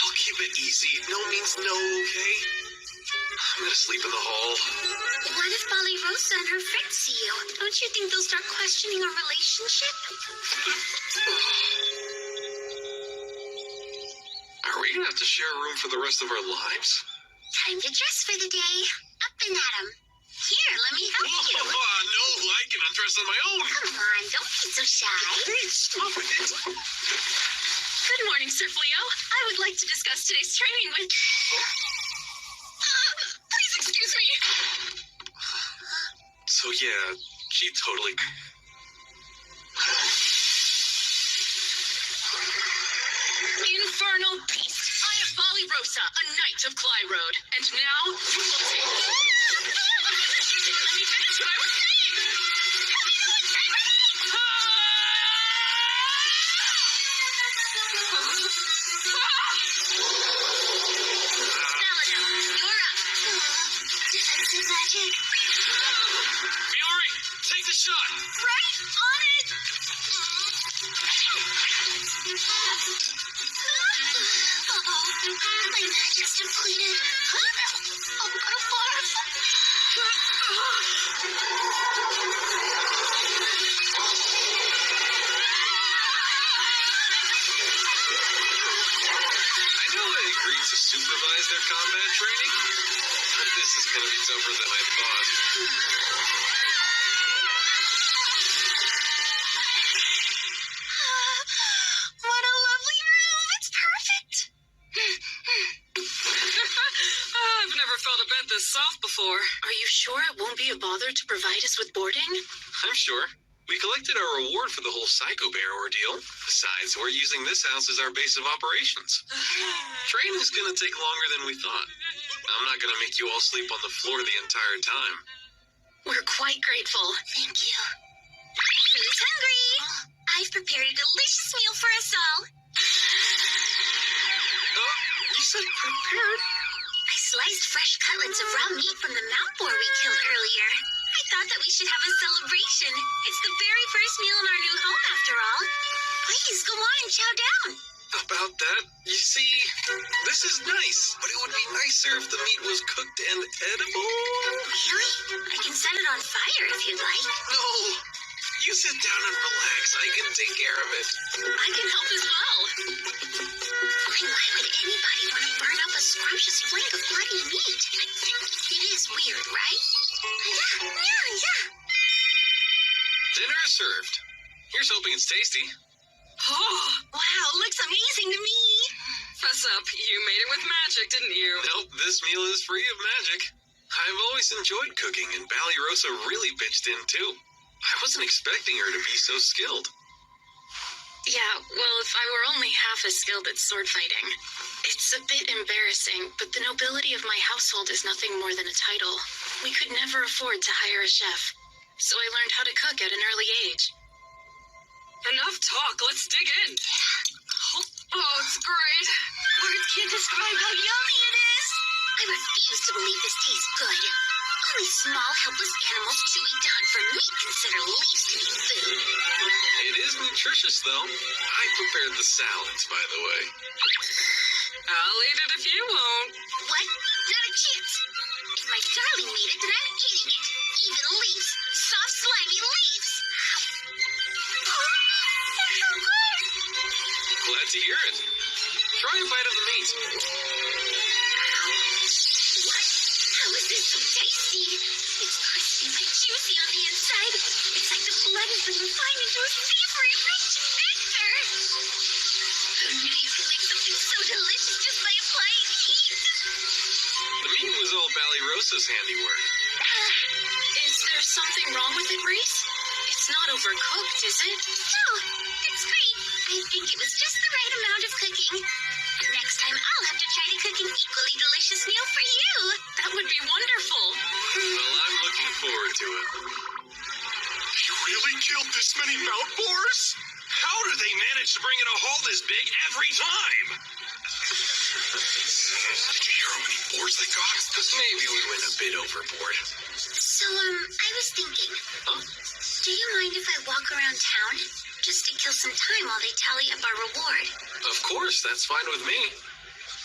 I'll keep it easy. No means no, okay? I'm gonna sleep in the hall. What if Bali Rosa and her friends see you? Don't you think they'll start questioning our relationship? Are we gonna have to share a room for the rest of our lives? Time to dress for the day. Up and at 'em. Here, let me help you. No, I can undress on my own. Come on, don't be so shy. Hey, stop it. Good morning, Sir Fleo. I would like to discuss today's training with... please excuse me. So yeah, she totally... Infernal beast. I am Bali Rosa, a knight of Clyrode. And now, you will take... You didn't let me finish what I was saying. Tell me who is Saladin, you're up. Defensive magic. Fiore, take the shot. Right on it. My magic's depleted. I'm gonna barf. I know I agreed to supervise their combat training, but this is gonna be tougher than I thought. What a lovely room. It's perfect. I've never felt a bed this soft before. Are you sure it won't be a bother to provide us with boarding? I'm sure. We collected our reward for the whole Psycho Bear ordeal. Besides, we're using this house as our base of operations. Training's gonna take longer than we thought. I'm not gonna make you all sleep on the floor the entire time. We're quite grateful. Thank you. Who's hungry? I've prepared a delicious meal for us all. Oh, you said prepared? I sliced fresh cutlets of raw meat from the mount boar we killed earlier. I thought that we should have a celebration. It's the very first meal in our new home, after all. Please, go on and chow down. About that, you see, this is nice, but it would be nicer if the meat was cooked and edible. Really? I can set it on fire if you'd like. No, you sit down and relax. I can take care of it. I can help as well. Why would anybody want to burn up a scrumptious flank of bloody meat? It is weird, right? Yeah. Dinner is served. Here's hoping it's tasty. Oh, Wow, looks amazing to me. fess up. You made it with magic, didn't you? Nope, this meal is free of magic. I've always enjoyed cooking, and Ballyrosa really pitched in, too. I wasn't expecting her to be so skilled. Yeah, well, if I were only half as skilled at sword fighting. It's a bit embarrassing, but the nobility of my household is nothing more than a title. We could never afford to hire a chef, so I learned how to cook at an early age. Enough talk. Let's dig in. Oh, it's great. Words can't describe how yummy it is. I refuse to believe this tastes good. Only small, helpless animals too weak to hunt for meat consider leaves to be food. It is nutritious, though. I prepared the salads, by the way. I'll eat it if you won't. What? Not a chance. If my darling made it, then I'm eating it. Even leaves. Soft, slimy leaves. They're so good. Glad to hear it. Try a bite of the meat. What? How is this so tasty? It's crispy but juicy on the inside. It's like the blood has been refined into a savory, rich nectar. Who knew you could make something so delicious just by applying heat? The meat was all Ballyrosa's handiwork. Is there something wrong with it, Reese? It's not overcooked, is it? No, it's great. I think it was just the right amount of cooking. Next time I'll have to try to cook an equally delicious meal for you. That would be wonderful. Well, I'm looking forward to it. You really killed this many mount boars? How do they manage to bring in a haul this big every time? Did you hear how many boars they got? Maybe we went a bit overboard. So, I was thinking, Huh? do you mind if I walk around town? Just to kill some time while they tally up our reward. Of course, that's fine with me.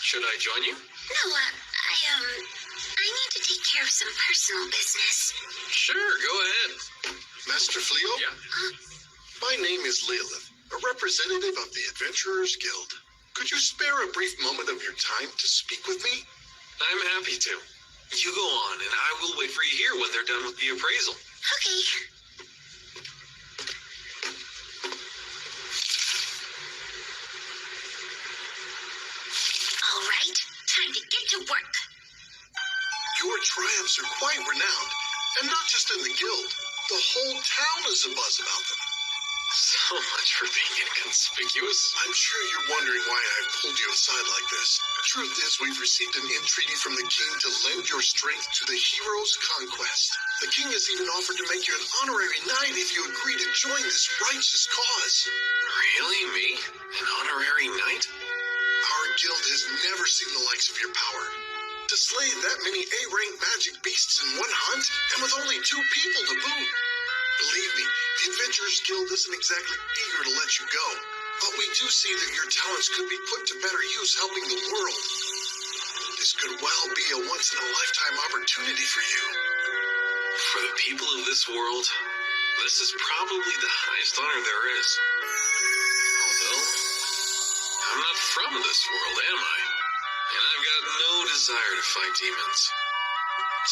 Should I join you? No, I need to take care of some personal business. Sure, go ahead. Master Fleo? Yeah. My name is Lilith, a representative of the Adventurers Guild. Could you spare a brief moment of your time to speak with me? I'm happy to. You go on, and I will wait for you here when they're done with the appraisal. Okay. All right, time to get to work. Your triumphs are quite renowned, and not just in the guild. The whole town is abuzz about them. So much for being inconspicuous. I'm sure you're wondering why I've pulled you aside like this. Truth is, we've received an entreaty from the king to lend your strength to the hero's conquest. The king has even offered to make you an honorary knight if you agree to join this righteous cause. Really, me? An honorary knight? Our guild has never seen the likes of your power. To slay that many A-rank magic beasts in one hunt, and with only 2 people to boot. Believe me, the Adventurers Guild isn't exactly eager to let you go. But we do see that your talents could be put to better use helping the world. This could well be a once-in-a-lifetime opportunity for you. For the people of this world, this is probably the highest honor there is. Although, I'm not from this world, am I? And I've got no desire to fight demons.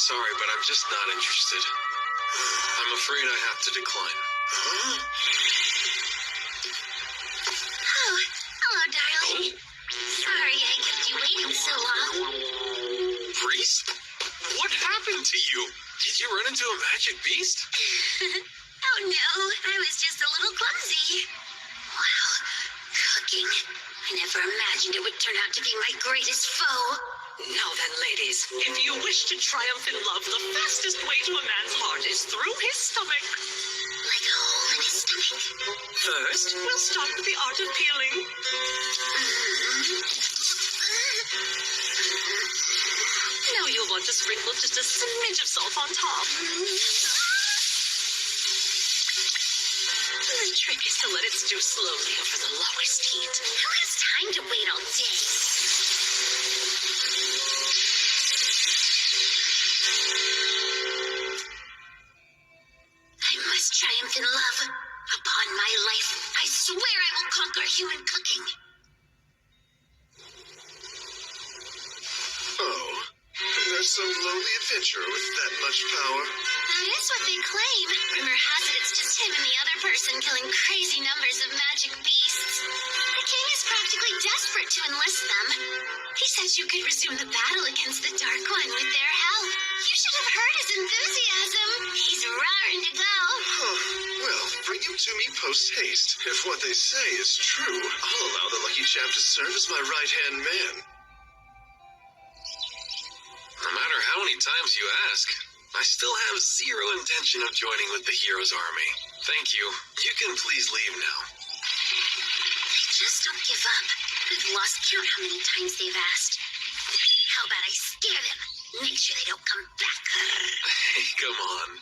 Sorry, but I'm just not interested. I'm afraid I have to decline. Huh? Oh, hello, darling. Sorry I kept you waiting so long. Reese? What happened to you? Did you run into a magic beast? Oh no, I was just a little clumsy. Wow, cooking. I never imagined it would turn out to be my greatest foe. Now then, ladies, if you wish to triumph in love, the fastest way to a man's heart is through his stomach. Like a hole in his stomach. First, we'll start with the art of peeling. Now you'll want to sprinkle just a smidge of salt on top. The trick is to let it stew slowly over the lowest heat. Who has time to wait all day. I must triumph in love. Upon my life, I swear I will conquer human cooking. Oh, there's some lowly adventurer with that much power. That is what they claim. Rumor has it it's just him and the other person killing crazy numbers of magic beasts. The king is practically desperate to enlist them. He says you could resume the battle against the Dark One with their help. You should have heard his enthusiasm. He's raring to go. Huh. Well, bring him to me post-haste. If what they say is true, I'll allow the lucky chap to serve as my right-hand man. No matter how many times you ask, I still have zero intention of joining with the hero's army. Thank you. You can please leave now. Just don't give up. We've lost count how many times they've asked. How about I scare them? Make sure they don't come back. Hey, come on.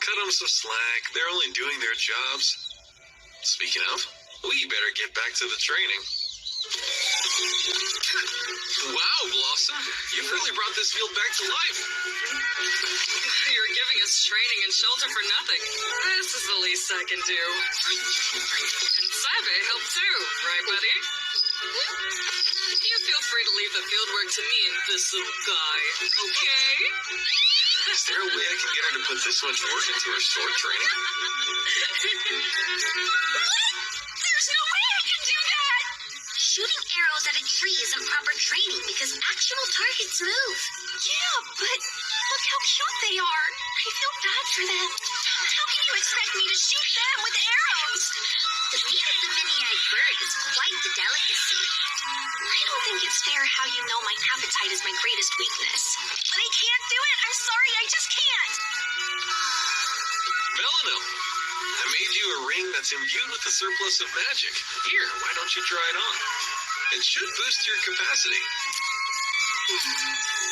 Cut them some slack. They're only doing their jobs. Speaking of, we better get back to the training. Wow, Blossom. You've really brought this field back to life. You're giving us training and shelter for nothing. This is the least I can do. And Sabe helped too, right, buddy? You feel free to leave the fieldwork to me and this little guy, okay? Is there a way I can get her to put this much work into her sword training? There's no way I can do that! Shooting arrows at a tree isn't proper training because actual targets move. Yeah, but look how cute they are. I feel bad for them. How can you expect me to shoot them with arrows? The meat of the mini-eyed bird is quite the delicacy. I don't think it's fair how you know my appetite is my greatest weakness. But I can't do it. I'm sorry, I just can't. Belano, I made you a ring that's imbued with a surplus of magic. Here, why don't you try it on? It should boost your capacity.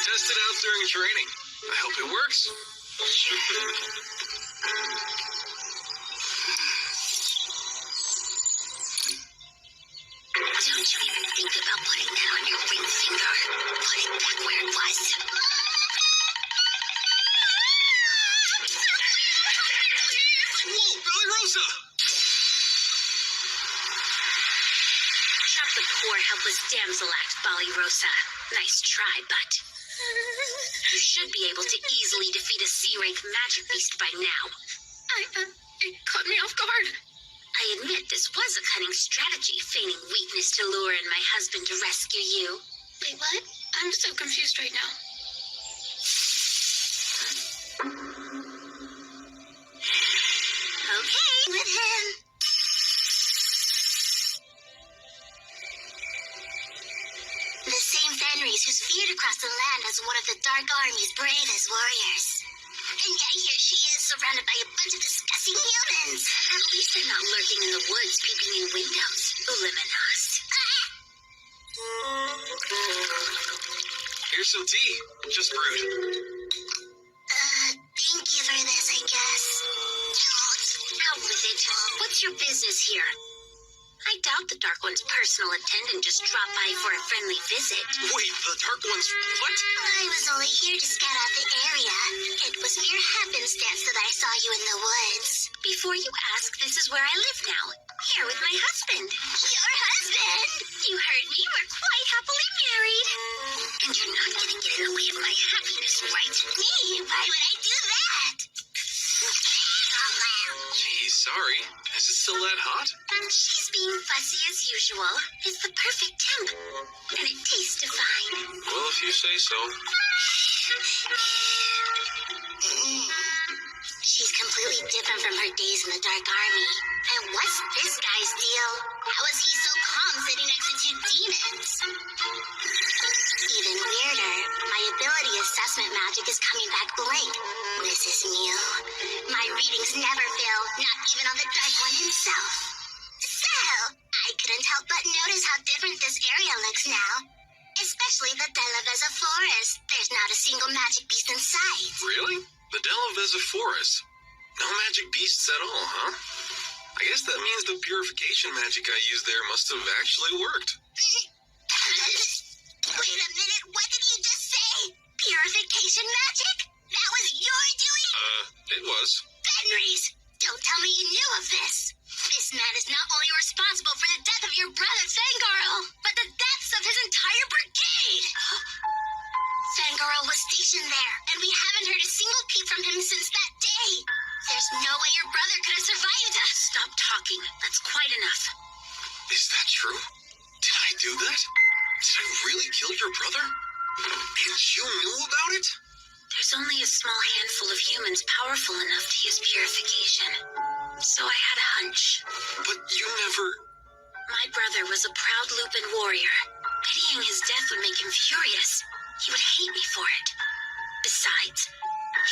Test it out during training. I hope it works. Don't you even think about putting that on your ring finger. Put it back where it was. Whoa, Billy Rosa! Drop the poor, helpless damsel act, Ballyrosa. Nice try, but you should be able to easily defeat a C-rank magic beast by now. It caught me off guard. I admit this was a cunning strategy, feigning weakness to lure in my husband to rescue you. Wait, what? I'm so confused right now. Okay, with him. The same Fenris who's feared across the land as one of the Dark Army's bravest warriors. And yet here she is, surrounded by a bunch of disgusting humans. At least they're not lurking in the woods, peeping in windows. Luminos. Here's some tea. Just brewed. Thank you for this, I guess. Out with it. What's your business here? I doubt the Dark One's personal attendant just dropped by for a friendly visit. Wait, the Dark One's what? I was only here to scout out the area. It was mere happenstance that I saw you in the woods. Before you ask, this is where I live now. Here with my husband. Your husband? You heard me. We're quite happily married. And you're not gonna get in the way of my happiness, right? Me? Why would I do that? Geez, sorry. Is it still that hot? She's being fussy as usual. It's the perfect temp. And it tastes divine. Well, if you say so. She's completely different from her days in the Dark Army. And what's this guy's deal? How is he so calm sitting next to two demons? Even weirder, my ability assessment magic is coming back blank. This is new. My readings never fail, not even on the Dark One himself. So, I couldn't help but notice how different this area looks now. Especially the Delaveza Forest. There's not a single magic beast in sight. Really? The Delaveza Forest? No magic beasts at all, huh? I guess that means the purification magic I used there must have actually worked. Wait a minute, what did you just say? Purification magic? That was your doing? It was. Fenris, don't tell me you knew of this. This man is not only responsible for the death of your brother Fangirl, but the deaths of his entire brigade. Fangirl was stationed there, and we haven't heard a single peep from him since that day. There's no way your brother could have survived us. Stop talking. That's quite enough. Is that true? Did I do that? Did I really kill your brother? And you knew about it? There's only a small handful of humans powerful enough to use purification. So I had a hunch. But you never... My brother was a proud Lupin warrior. Pitying his death would make him furious. He would hate me for it. Besides,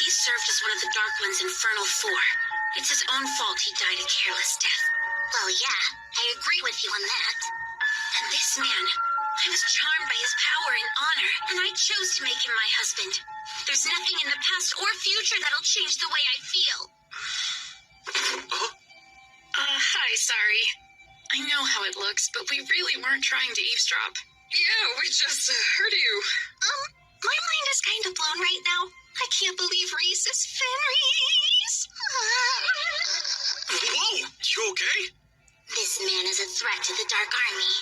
he served as one of the Dark One's Infernal Four. It's his own fault he died a careless death. Well, yeah, I agree with you on that. And this man, I was charmed by his power and honor, and I chose to make him my husband. There's nothing in the past or future that'll change the way I feel. Hi, sorry. I know how it looks, but we really weren't trying to eavesdrop. Yeah, we just heard you. My mind is kind of blown right now. I can't believe Reese is Fenris. Whoa! You okay? This man is a threat to the Dark Army.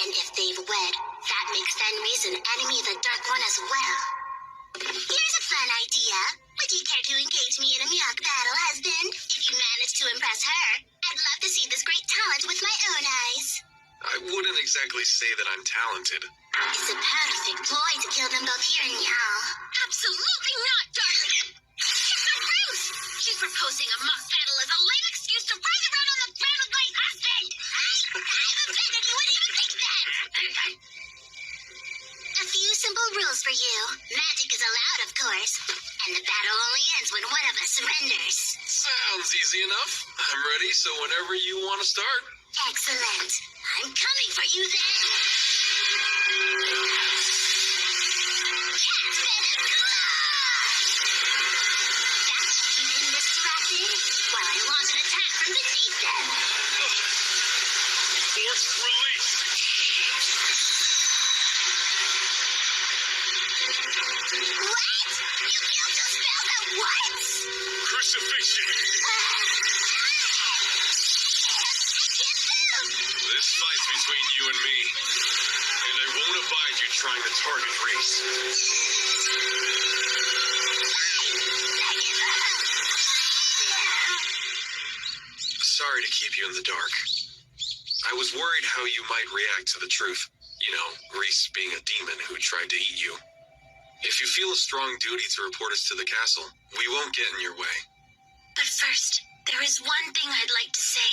And if they've wed, that makes Fenris an enemy of the Dark One as well. Here's a fun idea. Would you care to engage me in a Miyok battle, husband? If you manage to impress her, I'd love to see this great talent with my own eyes. I wouldn't exactly say that I'm talented. It's a perfect ploy to kill them both here in Yao. Absolutely not, darling! It's a ruse! She's proposing a mock battle as a lame excuse to ride around on the ground with my husband! I'm offended you would even think that! A few simple rules for you. Magic is allowed, of course. And the battle only ends when one of us surrenders. Sounds easy enough. I'm ready, so whenever you want to start. Excellent. I'm coming for you then. Cat venom claw! That should keep him distracted while I launch an attack from beneath them. Forced release. What? You killed two spells at once? Crucifixion. This fight's between you and me. And I won't abide you trying to target Reese. Sorry to keep you in the dark. I was worried how you might react to the truth. You know, Reese being a demon who tried to eat you. If you feel a strong duty to report us to the castle, we won't get in your way. But first, there is one thing I'd like to say.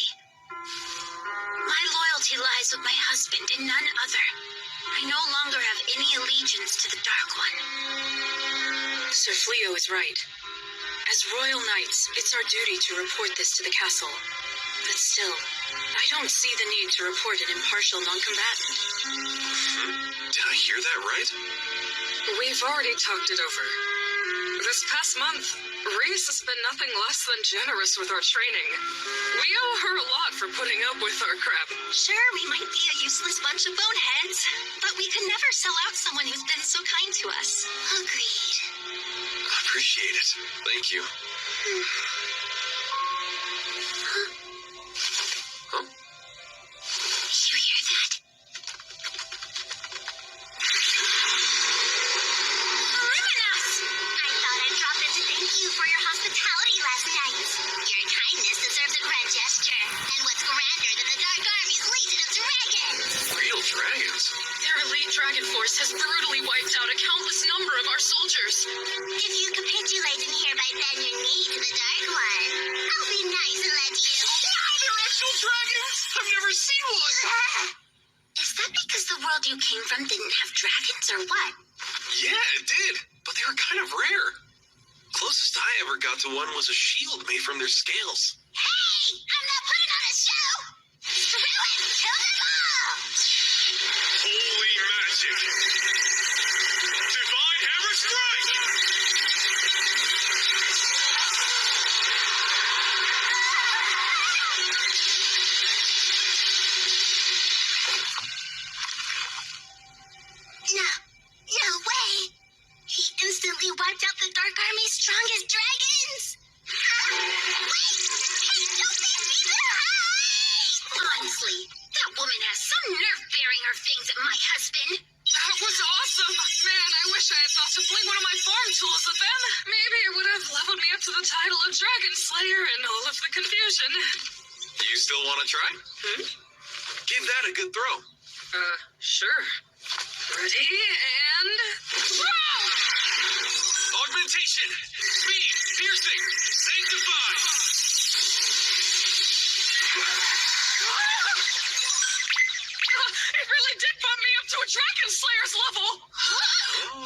My loyalty lies with my husband and none other. I no longer have any allegiance to the Dark One. Sir Fleo is right. As royal knights, it's our duty to report this to the castle. But still, I don't see the need to report an impartial non-combatant. Did I hear that right? We've already talked it over. This past month, Reese has been nothing less than generous with our training. We owe her a lot for putting up with our crap. Sure, we might be a useless bunch of boneheads, but we could never sell out someone who's been so kind to us. Agreed. Appreciate it. Thank you. Huh? You hear that? Luminous! I thought I'd drop in to thank you for your hospitality last night. Your kindness deserves a grand gesture. And what's grander than the Dark Army's legion of dragons? Real dragons? Their elite dragon force has brutally wiped out a countless number of our soldiers. If you capitulate and hereby bend your knee to the Dark One, I'll be nice and let you... Wow, they're actual dragons! I've never seen one! Is that because the world you came from didn't have dragons or what? Yeah, it did. But they were kind of rare. Closest I ever got to one was a shield made from their scales. Hey! I'm not putting on a show! Screw it! Kill them all! Holy magic. Divine hammer strike. my husband. That was awesome! Man, I wish I had thought to fling one of my farm tools at them. Maybe it would have leveled me up to the title of Dragon Slayer in all of the confusion. You still want to try? Give that a good throw. Sure. Ready, and... Augmentation! Speed! Piercing! Sanctify! It really did bump me up to a Dragon Slayer's level!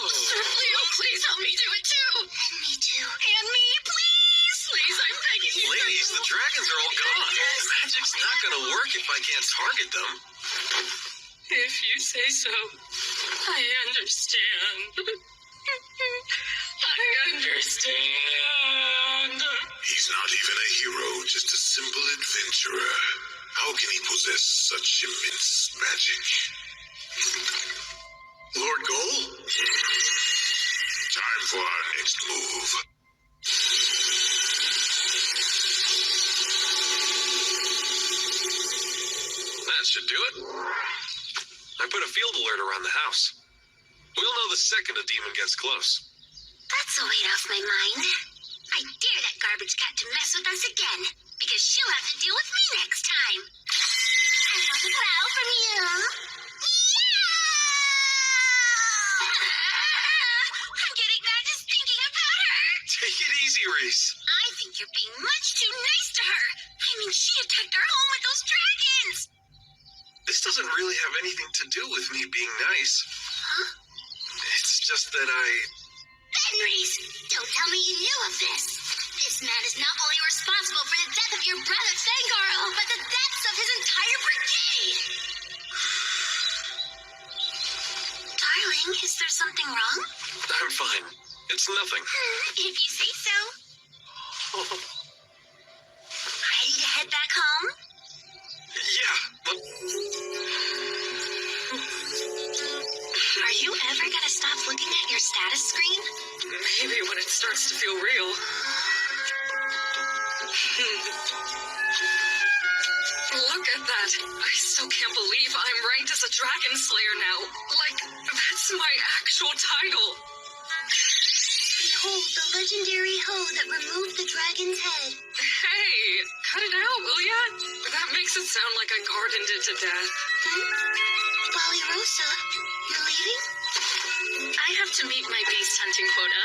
Sir Leo, please help me do it too. Me too. And me, please. Please, I'm begging you. Ladies, the dragons are all gone. Magic's not gonna work if I can't target them. If you say so, I understand. I understand. He's not even a hero, just a simple adventurer. How can he possess such immense magic? Lord Goal? Time for our next move. That should do it. I put a field alert around the house. We'll know the second a demon gets close. That's a weight off my mind. I dare that garbage cat to mess with us again, because she'll have to deal with me next time. I want a growl from you. I'm getting mad just thinking about her. Take it easy, Reese. I think you're being much too nice to her. I mean, she attacked our home with those dragons. This doesn't really have anything to do with me being nice. Huh? It's just that I... Fenris, don't tell me you knew of this. This man is not only responsible for the death of your brother Fangirl, but the deaths of his entire brigade. Darling, is there something wrong? I'm fine. It's nothing. If you say so. Ready to head back home? Yeah, but... Are you ever gonna stop looking at your status screen? Maybe when it starts to feel real. Look at that. I still can't believe I'm ranked as a Dragon Slayer now. Like, that's my actual title. Behold the legendary hoe that removed the dragon's head. Hey, cut it out, will ya? That makes it sound like I gardened it to death. Wally Rosa, you're leaving? I have to meet my beast hunting quota.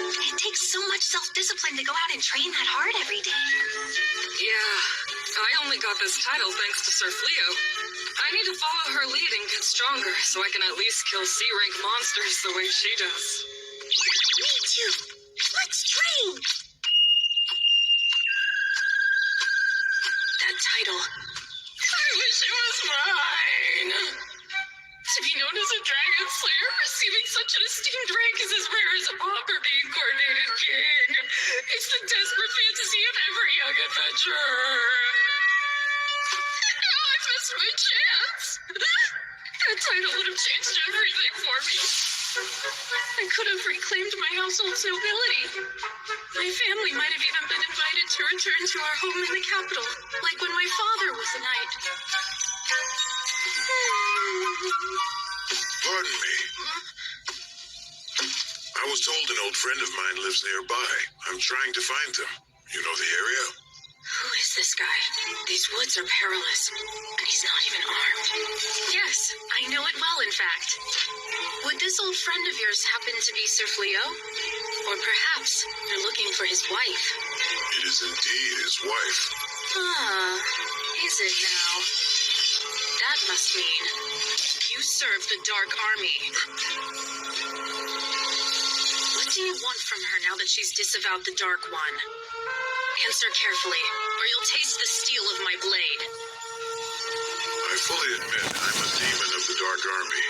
It takes so much self-discipline to go out and train that hard every day. Yeah, I only got this title thanks to Sir Leo. I need to follow her lead and get stronger so I can at least kill C-rank monsters the way she does. Me too. Let's train. That title. I wish it was mine. To be known as a Dragon Slayer, receiving such an esteemed rank is as rare as a pauper being coronated king. It's the desperate fantasy of every young adventurer. And now I've missed my chance. That title would have changed everything for me. I could have reclaimed my household's nobility. My family might have even been invited to return to our home in the capital, like when my father was a knight. Pardon me. I was told an old friend of mine lives nearby. I'm trying to find them. You know the area? Who is this guy? These woods are perilous, and he's not even armed. Yes, I know it well, in fact. Would this old friend of yours happen to be Sir Leo? Or perhaps you're looking for his wife? It is indeed his wife. Ah, is it now? That must mean you serve the Dark Army. What do you want from her now that she's disavowed the Dark One? Answer carefully, or you'll taste the steel of my blade. I fully admit I'm a demon of the Dark Army,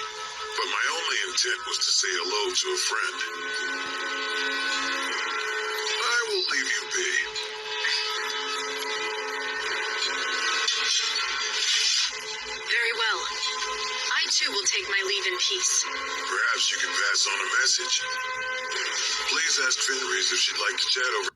but my only intent was to say hello to a friend. I will leave you be. Very well. I too will take my leave in peace. Perhaps you can pass on a message. Please ask Fenris if she'd like to chat over